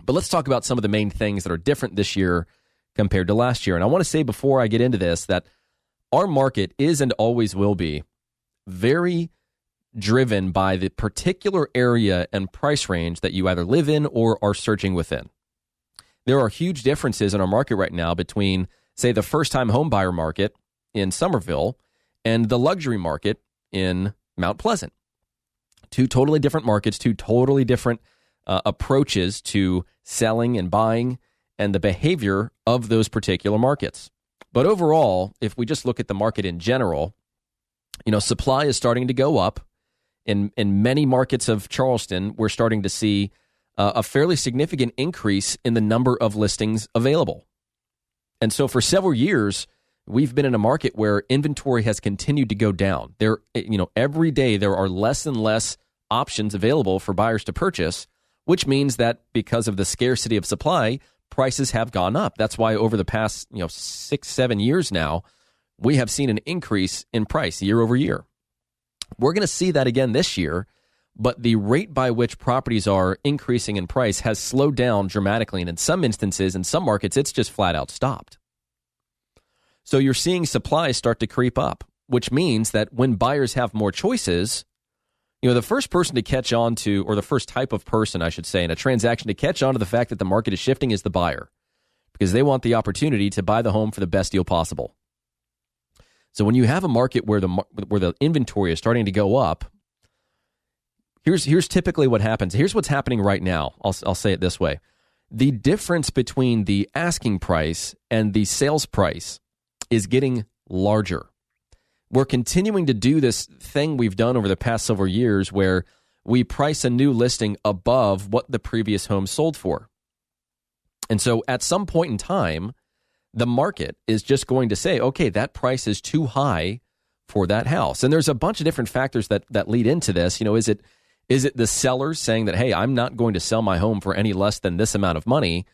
But let's talk about some of the main things that are different this year compared to last year. And I want to say before I get into this that our market is and always will be very driven by the particular area and price range that you either live in or are searching within. There are huge differences in our market right now between, say, the first-time home buyer market in Somerville and the luxury market in Mount Pleasant. Two totally different markets, two totally different approaches to selling and buying and the behavior of those particular markets. But overall, if we just look at the market in general, supply is starting to go up. In many markets of Charleston, we're starting to see a fairly significant increase in the number of listings available. And so for several years, we've been in a market where inventory has continued to go down. Every day there are less and less options available for buyers to purchase, which means that because of the scarcity of supply, prices have gone up. That's why over the past 6-7 years now, we have seen an increase in price year over year. We're going to see that again this year, but the rate by which properties are increasing in price has slowed down dramatically, and in some instances, in some markets, it's just flat out stopped. So you're seeing supply start to creep up, which means that when buyers have more choices, the first person to catch on to, or the first type of person, I should say, in a transaction to catch on to the fact that the market is shifting is the buyer, because they want the opportunity to buy the home for the best deal possible. So when you have a market where the inventory is starting to go up, here's typically what happens. Here's what's happening right now. I'll say it this way. The difference between the asking price and the sales price is getting larger. We're continuing to do this thing we've done over the past several years where we price a new listing above what the previous home sold for. And so at some point in time, the market is just going to say, okay, that price is too high for that house. And there's a bunch of different factors that lead into this. Is it the seller saying that, hey, I'm not going to sell my home for any less than this amount of money,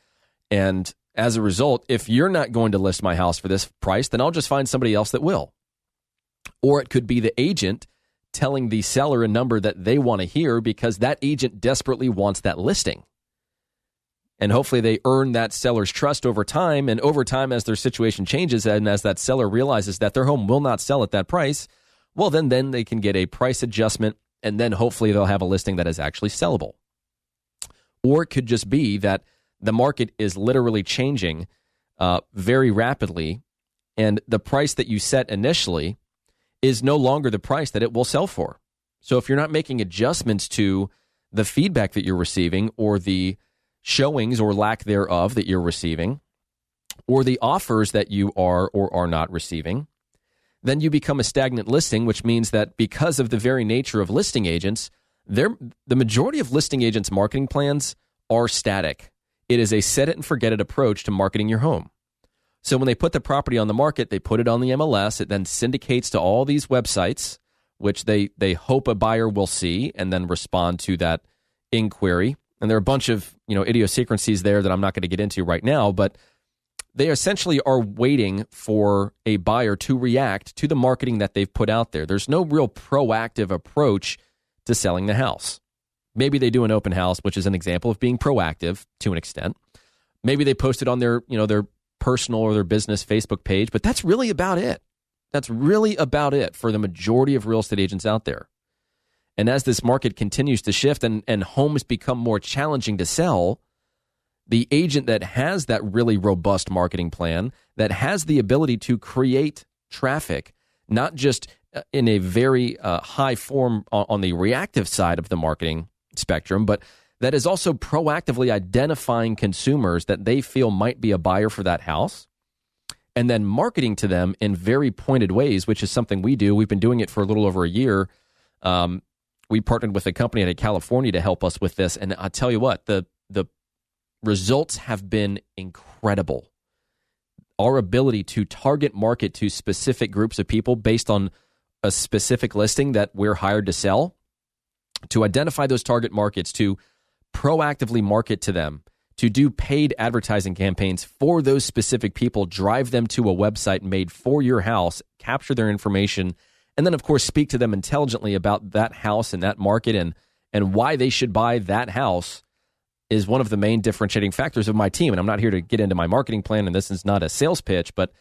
and as a result, if you're not going to list my house for this price, then I'll just find somebody else that will. Or it could be the agent telling the seller a number that they want to hear because that agent desperately wants that listing. And hopefully they earn that seller's trust over time. And over time, as their situation changes and as that seller realizes that their home will not sell at that price, well, then they can get a price adjustment, and then hopefully they'll have a listing that is actually sellable. Or it could just be that the market is literally changing very rapidly, and the price that you set initially is no longer the price that it will sell for. So if you're not making adjustments to the feedback that you're receiving or the showings or lack thereof that you're receiving or the offers that you are or are not receiving, then you become a stagnant listing, which means that because of the very nature of listing agents, the majority of listing agents' marketing plans are static. It is a set it and forget it approach to marketing your home. So when they put the property on the market, they put it on the MLS. It then syndicates to all these websites, which they hope a buyer will see and then respond to that inquiry. And there are a bunch of idiosyncrasies there that I'm not going to get into right now, but they essentially are waiting for a buyer to react to the marketing that they've put out there. There's no real proactive approach to selling the house. Maybe they do an open house, which is an example of being proactive to an extent. Maybe they post it on their personal or their business Facebook page, but that's really about it. That's really about it for the majority of real estate agents out there. And as this market continues to shift and homes become more challenging to sell, the agent that has that really robust marketing plan, that has the ability to create traffic, not just in a very high form on the reactive side of the marketing spectrum, but that is also proactively identifying consumers that they feel might be a buyer for that house, and then marketing to them in very pointed ways, which is something we do. We've been doing it for a little over a year. We partnered with a company out of California to help us with this, and I'll tell you what, the results have been incredible. Our ability to target market to specific groups of people based on a specific listing that we're hired to sell, to identify those target markets, to proactively market to them, to do paid advertising campaigns for those specific people, drive them to a website made for your house, capture their information, and then, of course, speak to them intelligently about that house and that market and why they should buy that house. is one of the main differentiating factors of my team. And I'm not here to get into my marketing plan, and this is not a sales pitch, but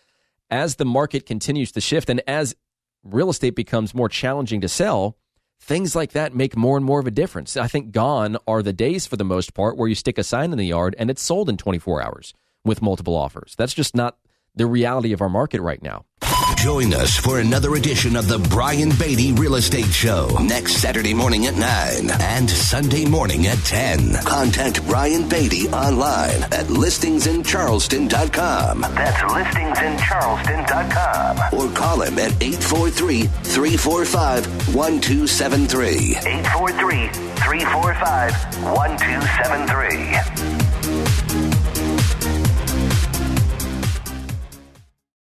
as the market continues to shift and as real estate becomes more challenging to sell, things like that make more and more of a difference. I think gone are the days, for the most part, where you stick a sign in the yard and it's sold in 24 hours with multiple offers. That's just not the reality of our market right now. Join us for another edition of the Brian Beatty Real Estate Show next Saturday morning at 9 and Sunday morning at 10. Contact Brian Beatty online at listingsincharleston.com. That's listingsincharleston.com. Or call him at 843-345-1273. 843-345-1273.